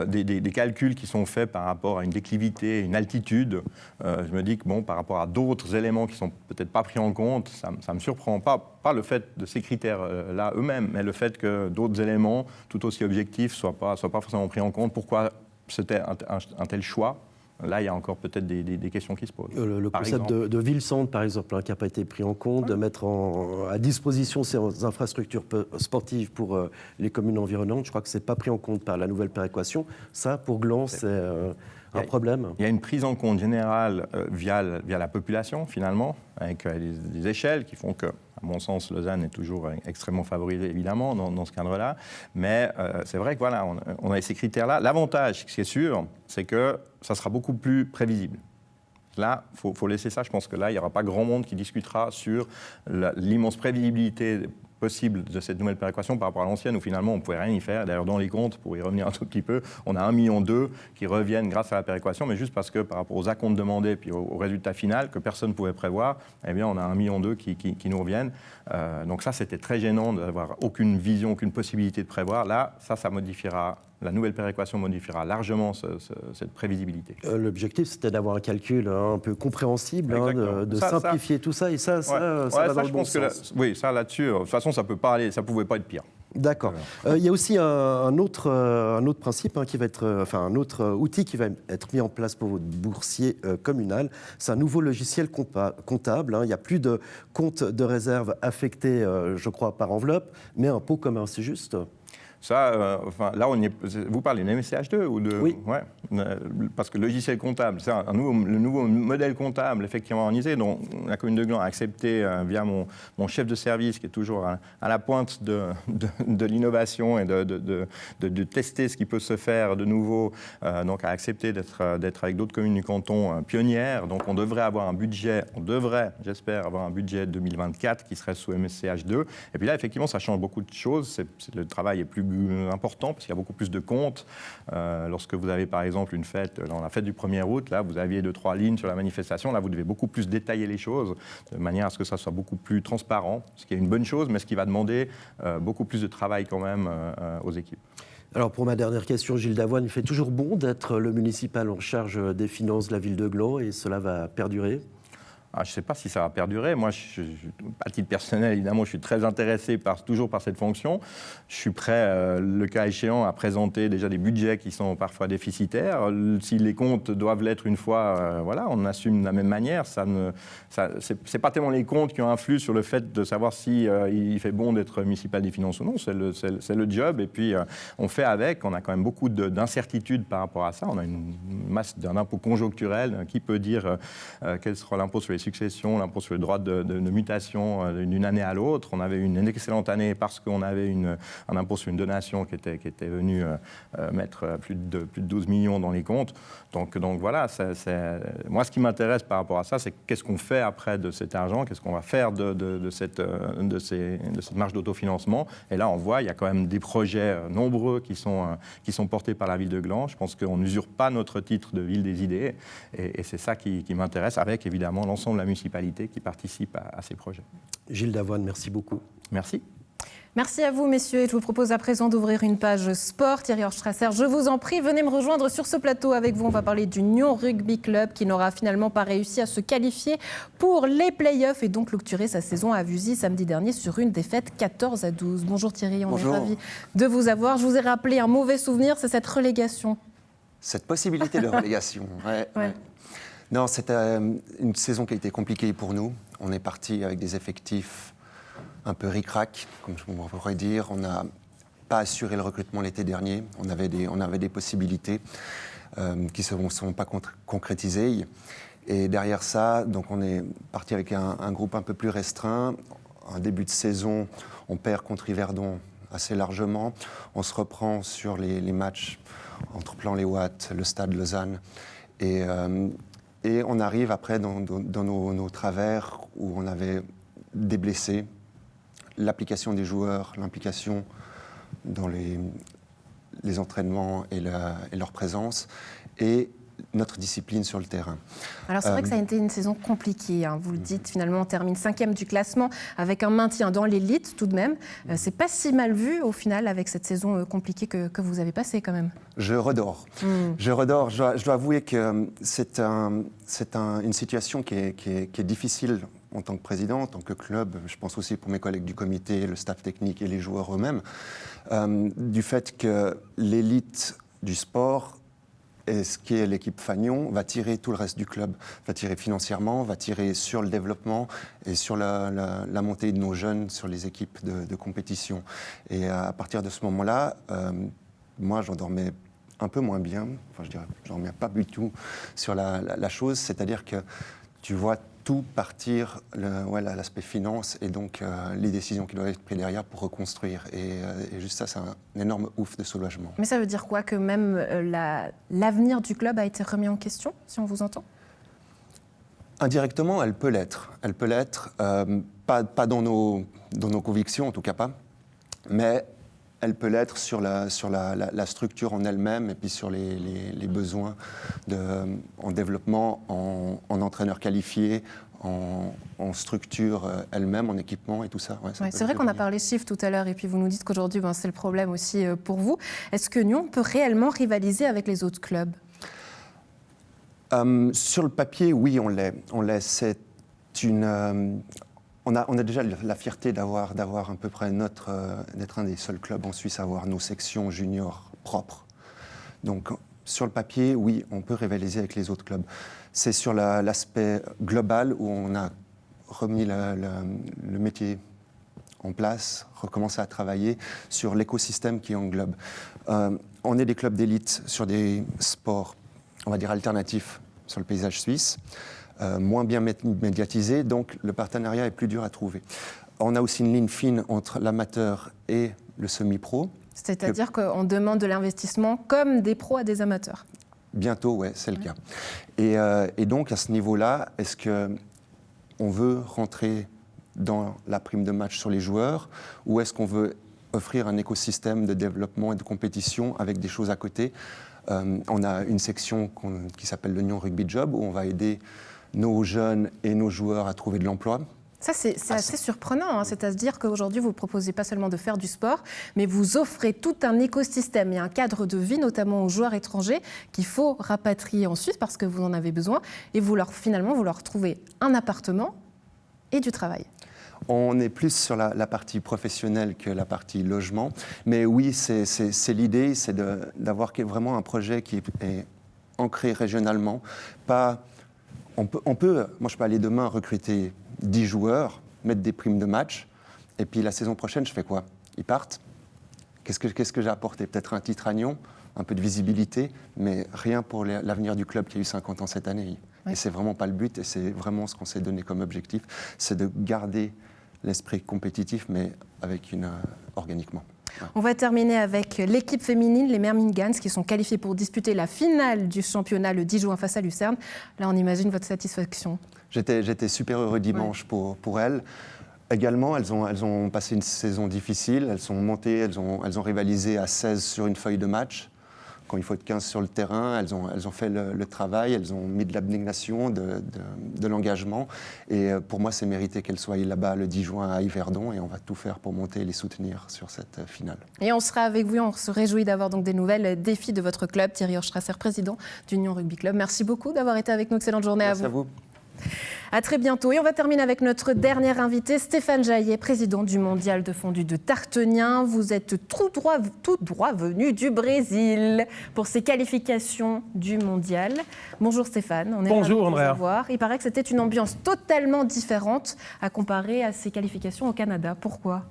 Des calculs qui sont faits par rapport à une déclivité, une altitude, je me dis que bon, par rapport à d'autres éléments qui sont peut-être pas pris en compte, ça ne me surprend pas le fait de ces critères-là eux-mêmes, mais le fait que d'autres éléments tout aussi objectifs ne soient pas forcément pris en compte. Pourquoi c'était un tel choix ? Là, il y a encore peut-être des questions qui se posent. Le concept de ville-centre, par exemple, qui n'a pas été pris en compte, de mettre à disposition ces infrastructures sportives pour les communes environnantes, je crois que ce n'est pas pris en compte par la nouvelle péréquation. Ça, pour Gland, c'est un problème. Il y a une prise en compte générale via la population, finalement, avec des échelles qui font que, à mon sens, Lausanne est toujours extrêmement favorisée, évidemment, dans ce cadre-là. Mais c'est vrai que voilà, on a ces critères-là. L'avantage, ce qui est sûr, c'est que ça sera beaucoup plus prévisible. Là, il faut laisser ça. Je pense que là, il n'y aura pas grand monde qui discutera sur l'immense prévisibilité possible de cette nouvelle péréquation par rapport à l'ancienne où finalement on ne pouvait rien y faire. D'ailleurs dans les comptes, pour y revenir un tout petit peu, on a 1,2 million qui reviennent grâce à la péréquation, mais juste parce que par rapport aux acomptes demandés et puis au résultat final que personne ne pouvait prévoir, eh bien on a 1,2 million qui nous reviennent. Donc ça c'était très gênant d'avoir aucune vision, aucune possibilité de prévoir. Là, ça modifiera. La nouvelle péréquation modifiera largement cette prévisibilité. L'objectif, c'était d'avoir un calcul un peu compréhensible, de simplifier tout ça, et ça va dans le bon sens. Oui, ça là-dessus, de toute façon, ça ne pouvait pas être pire. D'accord. Il y a aussi un autre principe qui va être, un autre outil qui va être mis en place pour votre boursier communal. C'est un nouveau logiciel comptable. Il n'y a plus de compte de réserve affecté, je crois, par enveloppe, mais un pot commun, c'est juste. Ça, là, vous parlez de MSCH2 ou de... Oui. Ouais, parce que le logiciel comptable, c'est le nouveau modèle comptable effectivement organisé, dont la commune de Gland a accepté via mon chef de service, qui est toujours à la pointe de l'innovation et de tester ce qui peut se faire de nouveau, donc a accepté d'être avec d'autres communes du canton pionnières. Donc on devrait avoir un budget, j'espère, avoir un budget 2024 qui serait sous MSCH2. Et puis là, effectivement, ça change beaucoup de choses. Le travail est plus important parce qu'il y a beaucoup plus de comptes. Lorsque vous avez par exemple une fête, dans la fête du 1er août, là vous aviez 2-3 lignes sur la manifestation, là vous devez beaucoup plus détailler les choses de manière à ce que ça soit beaucoup plus transparent, ce qui est une bonne chose, mais ce qui va demander beaucoup plus de travail quand même aux équipes. Alors pour ma dernière question, Gilles Davoine, il fait toujours bon d'être le municipal en charge des finances de la ville de Gland et cela va perdurer ? Je ne sais pas si ça va perdurer. Moi, à titre personnel, évidemment, je suis très intéressé toujours par cette fonction. Je suis prêt, le cas échéant, à présenter déjà des budgets qui sont parfois déficitaires. Si les comptes doivent l'être une fois, on assume de la même manière. C'est pas tellement les comptes qui ont influé sur le fait de savoir si il fait bon d'être municipal des finances ou non. C'est le job. Et puis, on fait avec. On a quand même beaucoup d'incertitudes par rapport à ça. On a une masse d'un impôt conjoncturel. Qui peut dire quel sera l'impôt sur les successions, l'impôt sur les droits de mutation d'une année à l'autre. On avait une excellente année parce qu'on avait un impôt sur une donation qui était venu mettre plus de 12 millions dans les comptes. Donc voilà, moi ce qui m'intéresse par rapport à ça, c'est qu'est-ce qu'on fait après de cet argent, qu'est-ce qu'on va faire de cette marge d'autofinancement. Et là, on voit, il y a quand même des projets nombreux qui sont portés par la ville de Gland. Je pense qu'on n'usurpe pas notre titre de ville des idées. Et c'est ça qui m'intéresse, avec évidemment l'ensemble de la municipalité qui participe à ces projets. Gilles Davoine, merci beaucoup. Merci. Merci à vous, messieurs. Et je vous propose à présent d'ouvrir une page sport. Thierry Horstrasser, je vous en prie, venez me rejoindre sur ce plateau avec vous. On va parler du Nyon Rugby Club qui n'aura finalement pas réussi à se qualifier pour les playoffs et donc clôturer sa saison à Vuzy samedi dernier sur une défaite 14-12. Bonjour Thierry, on est ravis de vous avoir. Je vous ai rappelé un mauvais souvenir, c'est cette relégation. Cette possibilité de relégation, ouais. Non, c'était une saison qui a été compliquée pour nous. On est parti avec des effectifs un peu ric-rac, comme on pourrait dire. On n'a pas assuré le recrutement l'été dernier. On avait des possibilités qui ne sont pas concrétisées. Et derrière ça, donc on est parti avec un groupe un peu plus restreint. Un début de saison, on perd contre Yverdon assez largement. On se reprend sur les matchs entre Plan-les-Ouates, le Stade Lausanne. Et on arrive après dans nos travers où on avait des blessés, l'application des joueurs, l'implication dans les entraînements et leur présence, et notre discipline sur le terrain. Alors c'est vrai que ça a été une saison compliquée, vous le dites, finalement on termine 5e du classement avec un maintien dans l'élite tout de même. C'est pas si mal vu au final avec cette saison compliquée que vous avez passée quand même. Je redors. Je dois avouer que c'est une situation qui est difficile en tant que président, en tant que club. Je pense aussi pour mes collègues du comité, le staff technique et les joueurs eux-mêmes, du fait que l'élite du sport et ce qui est l'équipe Fagnon va tirer tout le reste du club, va tirer financièrement, va tirer sur le développement et sur la montée de nos jeunes sur les équipes de compétition. Et à partir de ce moment-là, moi j'en dormais un peu moins bien, enfin je dirais, j'en dormais pas du tout sur la chose, c'est-à-dire que tu vois tout partir, l'aspect finance et donc les décisions qui doivent être prises derrière pour reconstruire. Et juste ça, c'est un énorme ouf de soulagement. Mais ça veut dire quoi? Que même l'avenir du club a été remis en question, si on vous entend? Indirectement, elle peut l'être. Elle peut l'être, pas dans nos convictions, en tout cas pas, mais elle peut l'être sur la structure en elle-même et puis sur les besoins en développement, en entraîneurs qualifiés, en structure elle-même, en équipement et tout ça. Ouais, c'est vrai qu'on a parlé chiffres tout à l'heure et puis vous nous dites qu'aujourd'hui, c'est le problème aussi pour vous. Est-ce que Nyon peut réellement rivaliser avec les autres clubs ? Sur le papier, oui, on l'est. C'est on a déjà la fierté d'avoir à peu près d'être un des seuls clubs en Suisse à avoir nos sections juniors propres. Donc, sur le papier, oui, on peut rivaliser avec les autres clubs. C'est sur l'aspect global où on a remis le métier en place, recommencé à travailler sur l'écosystème qui englobe. On est des clubs d'élite sur des sports, on va dire, alternatifs sur le paysage suisse, moins bien médiatisés, donc le partenariat est plus dur à trouver. On a aussi une ligne fine entre l'amateur et le semi-pro. C'est-à-dire qu'on demande de l'investissement comme des pros à des amateurs. Bientôt, oui, c'est le cas. Et donc, à ce niveau-là, est-ce qu'on veut rentrer dans la prime de match sur les joueurs ou est-ce qu'on veut offrir un écosystème de développement et de compétition avec des choses à côté ? On a une section qui s'appelle le Nyon Rugby Job où on va aider nos jeunes et nos joueurs à trouver de l'emploi. Ça, c'est assez surprenant, c'est-à-dire qu'aujourd'hui, vous ne proposez pas seulement de faire du sport, mais vous offrez tout un écosystème et un cadre de vie, notamment aux joueurs étrangers, qu'il faut rapatrier en Suisse parce que vous en avez besoin, et finalement, vous leur trouvez un appartement et du travail. On est plus sur la partie professionnelle que la partie logement. Mais oui, c'est l'idée, c'est d'avoir vraiment un projet qui est ancré régionalement. Moi, je peux aller demain recruter 10 joueurs, mettre des primes de match, et puis la saison prochaine, je fais quoi ? Ils partent. Qu'est-ce que j'ai apporté ? Peut-être un titre à Nyon, un peu de visibilité, mais rien pour l'avenir du club qui a eu 50 ans cette année. Oui. Et c'est vraiment pas le but, et c'est vraiment ce qu'on s'est donné comme objectif, c'est de garder l'esprit compétitif, mais organiquement. Ouais. On va terminer avec l'équipe féminine, les Mermingans, qui sont qualifiées pour disputer la finale du championnat le 10 juin face à Lucerne. Là, on imagine votre satisfaction. J'étais super heureux dimanche pour elles. Également, elles ont passé une saison difficile. Elles sont montées, elles ont rivalisé à 16 sur une feuille de match. Quand il faut être 15 sur le terrain, elles ont fait le travail, elles ont mis de l'abnégation, de l'engagement. Et pour moi, c'est mérité qu'elles soient là-bas le 10 juin à Yverdon. Et on va tout faire pour monter et les soutenir sur cette finale. Et on sera avec vous, on se réjouit d'avoir donc des nouvelles défis de votre club. Thierry Hochstrasser, président du Nyon Rugby Club. Merci beaucoup d'avoir été avec nous. Excellente journée à vous. Merci à vous. À très bientôt. Et on va terminer avec notre dernier invité, Stéphane Jaillet, président du Mondial de fondue de Tartenien. Vous êtes tout droit venu du Brésil pour ces qualifications du Mondial. Bonjour Stéphane. Bonjour Andrea. Il paraît que c'était une ambiance totalement différente à comparer à ces qualifications au Canada. Pourquoi ?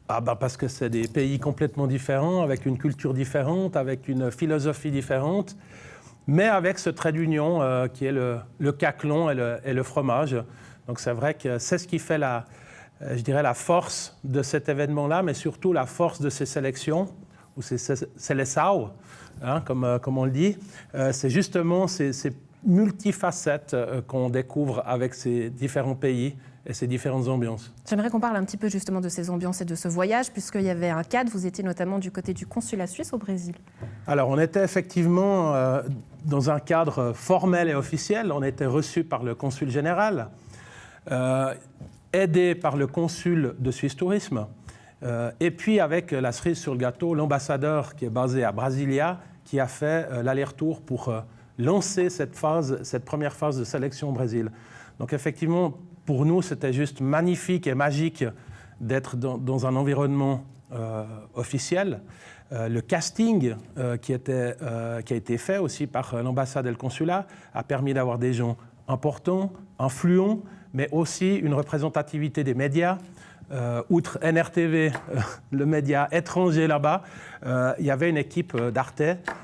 Parce que c'est des pays complètement différents, avec une culture différente, avec une philosophie différente. Mais avec ce trait d'union qui est le caclon et le fromage. Donc c'est vrai que c'est ce qui fait la force de cet événement-là, mais surtout la force de ces sélections, ou ces seleção, comme on le dit. C'est justement ces multifacettes qu'on découvre avec ces différents pays et ces différentes ambiances. J'aimerais qu'on parle un petit peu justement de ces ambiances et de ce voyage, puisqu'il y avait un cadre, vous étiez notamment du côté du consulat suisse au Brésil. Alors on était effectivement dans un cadre formel et officiel, on était reçus par le consul général, aidés par le consul de Suisse Tourisme, et puis avec la cerise sur le gâteau, l'ambassadeur qui est basé à Brasilia, qui a fait l'aller-retour pour lancer cette première phase de sélection au Brésil. Donc effectivement, pour nous, c'était juste magnifique et magique d'être dans un environnement officiel. Le casting qui a été fait aussi par l'ambassade et le consulat a permis d'avoir des gens importants, influents, mais aussi une représentativité des médias. Outre NRTV, le média étranger là-bas, il y avait une équipe d'Arte,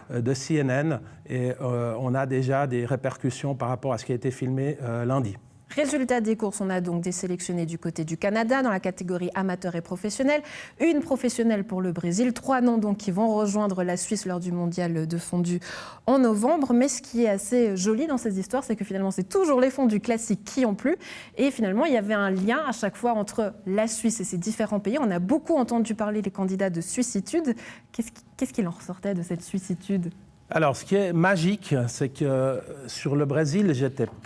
de CNN, et on a déjà des répercussions par rapport à ce qui a été filmé lundi. Résultat des courses, on a donc des sélectionnés du côté du Canada dans la catégorie amateur et professionnel. Une professionnelle pour le Brésil. 3 noms donc qui vont rejoindre la Suisse lors du mondial de fondue en novembre. Mais ce qui est assez joli dans ces histoires, c'est que finalement, c'est toujours les fondues classiques qui ont plu. Et finalement, il y avait un lien à chaque fois entre la Suisse et ces différents pays. On a beaucoup entendu parler des candidats de suissitude. Qu'est-ce qu'il en ressortait de cette suissitude ? Alors, ce qui est magique, c'est que sur le Brésil,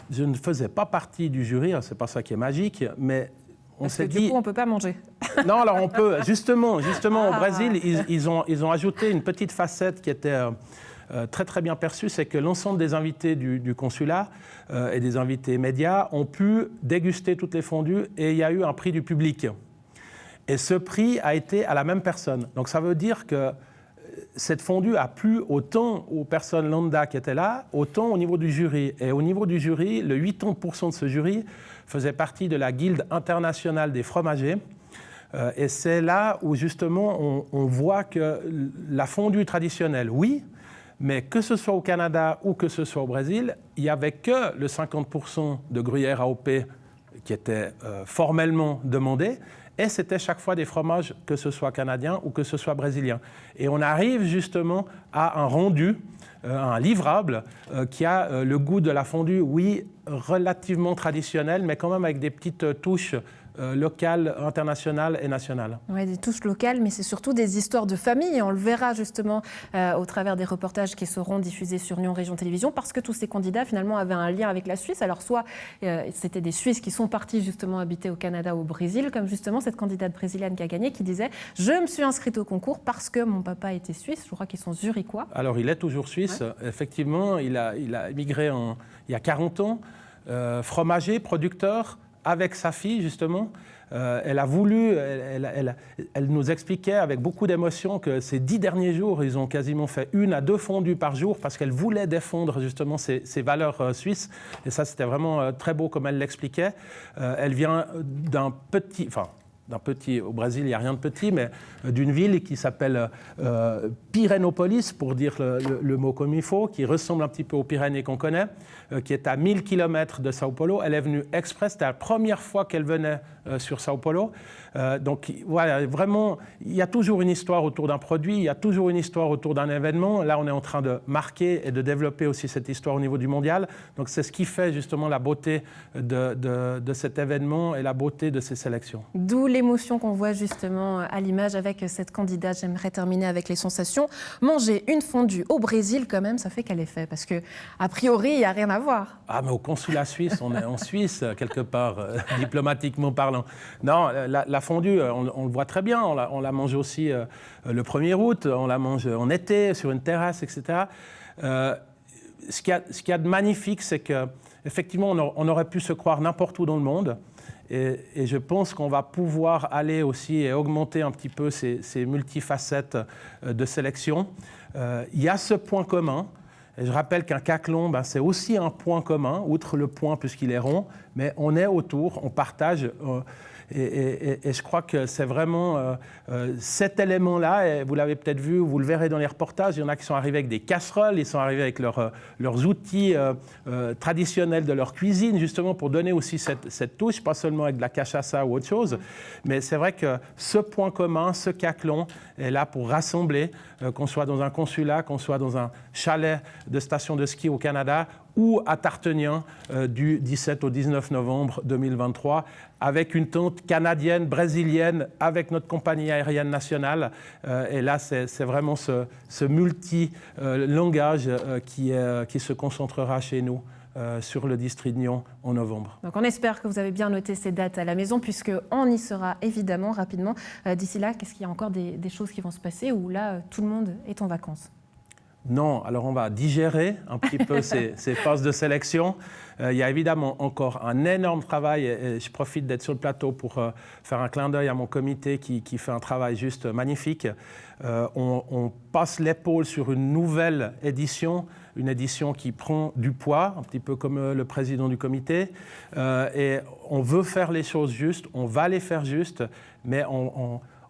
je ne faisais pas partie du jury, c'est pas ça qui est magique, mais on s'est dit... Du coup, on ne peut pas manger. Non, alors on peut. Justement, au Brésil, ils ont ajouté une petite facette qui était très très bien perçue, c'est que l'ensemble des invités du consulat et des invités médias ont pu déguster toutes les fondues et il y a eu un prix du public. Et ce prix a été à la même personne. Donc ça veut dire que cette fondue a plu autant aux personnes lambda qui étaient là, autant au niveau du jury. Et au niveau du jury, le 80% de ce jury faisait partie de la Guilde internationale des fromagers. Et c'est là où justement on voit que la fondue traditionnelle, oui, mais que ce soit au Canada ou que ce soit au Brésil, il n'y avait que le 50% de gruyère AOP qui était formellement demandé. Et c'était chaque fois des fromages, que ce soit canadien ou que ce soit brésilien. Et on arrive justement à un rendu, un livrable, qui a le goût de la fondue, oui, relativement traditionnelle, mais quand même avec des petites touches locales, internationales et nationales. Oui, des touches locales, mais c'est surtout des histoires de famille. Et on le verra justement au travers des reportages qui seront diffusés sur Nyon Région Télévisions, parce que tous ces candidats finalement avaient un lien avec la Suisse. Alors soit c'était des Suisses qui sont partis justement habiter au Canada ou au Brésil, comme justement cette candidate brésilienne qui a gagné, qui disait « Je me suis inscrite au concours parce que mon papa était suisse ». Je crois qu'ils sont zurichois. Alors il est toujours suisse. Ouais. Effectivement, il a émigré il y a 40 ans, fromager, producteur, avec sa fille, justement. Elle a voulu, elle nous expliquait avec beaucoup d'émotion que ces 10 derniers jours, ils ont quasiment fait 1 à 2 fondues par jour parce qu'elle voulait défendre justement ces valeurs suisses. Et ça, c'était vraiment très beau comme elle l'expliquait. Elle vient d'un petit... au Brésil, il n'y a rien de petit, mais d'une ville qui s'appelle Pyrénopolis, pour dire le mot comme il faut, qui ressemble un petit peu aux Pyrénées qu'on connaît, qui est à 1000 km de Sao Paulo. Elle est venue express, c'était la première fois qu'elle venait sur Sao Paulo. Donc voilà, vraiment, il y a toujours une histoire autour d'un produit, il y a toujours une histoire autour d'un événement. Là, on est en train de marquer et de développer aussi cette histoire au niveau du mondial. Donc c'est ce qui fait justement la beauté de cet événement et la beauté de ces sélections. D'où l'émotion qu'on voit justement à l'image avec cette candidate. J'aimerais terminer avec les sensations. Manger une fondue au Brésil, quand même, ça fait quel effet? Parce qu'a priori, il n'y a rien à voir. Ah, mais au consulat suisse, on est en Suisse, quelque part, diplomatiquement parlant. Non, la fondue, on le voit très bien. On la mange aussi le 1er août, on la mange en été, sur une terrasse, etc. Ce qu'il y a de magnifique, c'est qu'effectivement, on aurait pu se croire n'importe où dans le monde. Et je pense qu'on va pouvoir aller aussi et augmenter un petit peu ces multifacettes de sélection. Il y a ce point commun. Et je rappelle qu'un caclon, c'est aussi un point commun, outre le point puisqu'il est rond, mais on est autour, on partage. Et je crois que c'est vraiment cet élément-là, et vous l'avez peut-être vu, vous le verrez dans les reportages, il y en a qui sont arrivés avec des casseroles, ils sont arrivés avec leurs outils traditionnels de leur cuisine, justement pour donner aussi cette touche, pas seulement avec de la cachaça ou autre chose, mais c'est vrai que ce point commun, ce caclon, est là pour rassembler, qu'on soit dans un consulat, qu'on soit dans un chalet de station de ski au Canada, ou à Tartenien du 17 au 19 novembre 2023, avec une tente canadienne, brésilienne, avec notre compagnie aérienne nationale. Et là, c'est vraiment ce multi-langage qui se concentrera chez nous sur le district de Nyon en novembre. Donc on espère que vous avez bien noté ces dates à la maison, puisqu'on y sera évidemment rapidement. D'ici là, qu'est-ce qu'il y a encore des choses qui vont se passer où là, tout le monde est en vacances? Non, alors on va digérer un petit peu ces phases de sélection. Il y a évidemment encore un énorme travail, et je profite d'être sur le plateau pour faire un clin d'œil à mon comité qui fait un travail juste magnifique. On passe l'épaule sur une nouvelle édition, une édition qui prend du poids, un petit peu comme le président du comité. Et on veut faire les choses justes, on va les faire justes, mais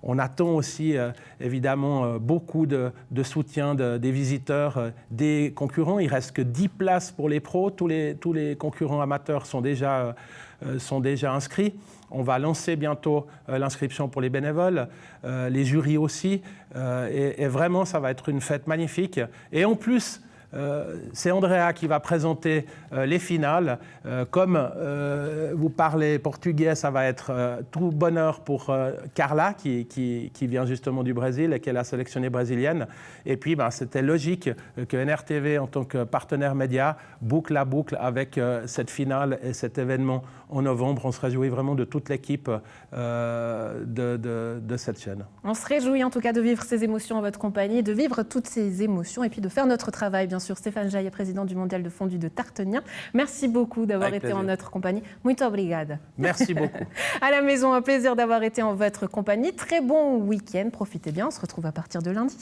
on attend aussi, évidemment, beaucoup de soutien des visiteurs, des concurrents. Il ne reste que 10 places pour les pros. Tous les concurrents amateurs sont déjà sont déjà inscrits. On va lancer bientôt l'inscription pour les bénévoles, les jurys aussi. Et vraiment, ça va être une fête magnifique. Et en plus, c'est Andrea qui va présenter les finales. Comme vous parlez portugais, ça va être tout bonheur pour Carla, qui vient justement du Brésil et qui est la sélectionnée brésilienne. Et puis, c'était logique que NRTV, en tant que partenaire média, boucle la boucle avec cette finale et cet événement en novembre. On se réjouit vraiment de toute l'équipe de cette chaîne. On se réjouit en tout cas de vivre ces émotions en votre compagnie, de vivre toutes ces émotions et puis de faire notre travail, bien sûr. Stéphane Jaillet, président du Mondial de Fondu de Tartenien. Merci beaucoup d'avoir été en notre compagnie. Muito obrigada. Merci beaucoup. À la maison, un plaisir d'avoir été en votre compagnie. Très bon week-end. Profitez bien. On se retrouve à partir de lundi.